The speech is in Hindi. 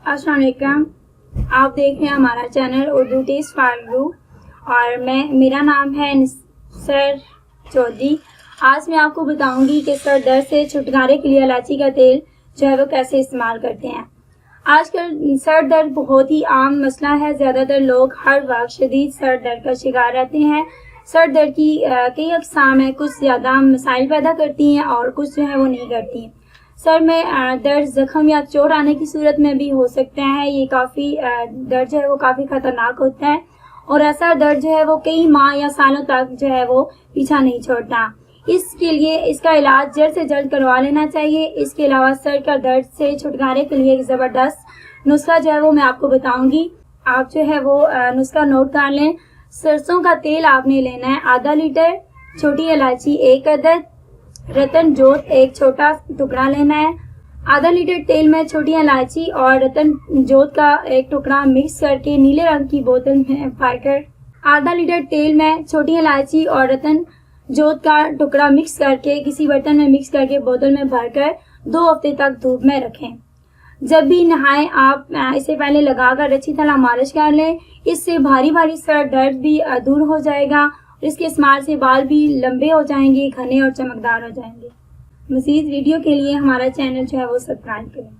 अस्सलाम वालेकुम। आप देख रहे हैं हमारा चैनल उर्दू टेस्ट फालू और मेरा नाम है निसर चौधरी। आज मैं आपको बताऊंगी कि सर दर्द से छुटकारे के लिए इलायची का तेल जो है वो कैसे इस्तेमाल करते हैं। आजकल सर दर्द बहुत ही आम मसला है। ज़्यादातर लोग हर वक्त शदीद सर दर्द का शिकार रहते हैं। सर दर्द की कई अक़साम हैं, कुछ ज़्यादा मसाइल पैदा करती हैं और कुछ जो है वो नहीं करती हैं। सर में दर्द ज़ख़म या चोट आने की सूरत में भी हो सकते हैं। ये काफ़ी दर्द जो है वो काफ़ी ख़तरनाक होता है और ऐसा दर्द जो है वो कई माह या सालों तक जो है वो पीछा नहीं छोड़ता। इसके लिए इसका इलाज जल्द से जल्द करवा लेना चाहिए। इसके अलावा सर का दर्द से छुटकारे के लिए एक ज़बरदस्त नुस्खा जो है वो मैं आपको बताऊंगी। आप जो है वो नुस्खा नोट कर लें। सरसों का तेल आपने लेना है आधा लीटर, छोटी इलायची 1 अदद, रतन जोत 1 छोटा टुकड़ा लेना है। आधा लीटर तेल में छोटी इलायची और रतन जोत का 1 टुकड़ा मिक्स करके नीले रंग की बोतल में भरकर आधा लीटर तेल में छोटी इलायची और रतन जोत का टुकड़ा मिक्स करके किसी बर्तन में मिक्स करके बोतल में भरकर 2 हफ्ते तक धूप में रखें। जब भी नहाएं आप इसे पहले लगाकर अच्छी तरह मालिश कर लें। इससे भारी भारी सर दर्द भी दूर हो जाएगा। इसके इस्तेमाल से बाल भी लंबे हो जाएंगे, घने और चमकदार हो जाएंगे। मज़ीद वीडियो के लिए हमारा चैनल जो है वो सब्सक्राइब करें।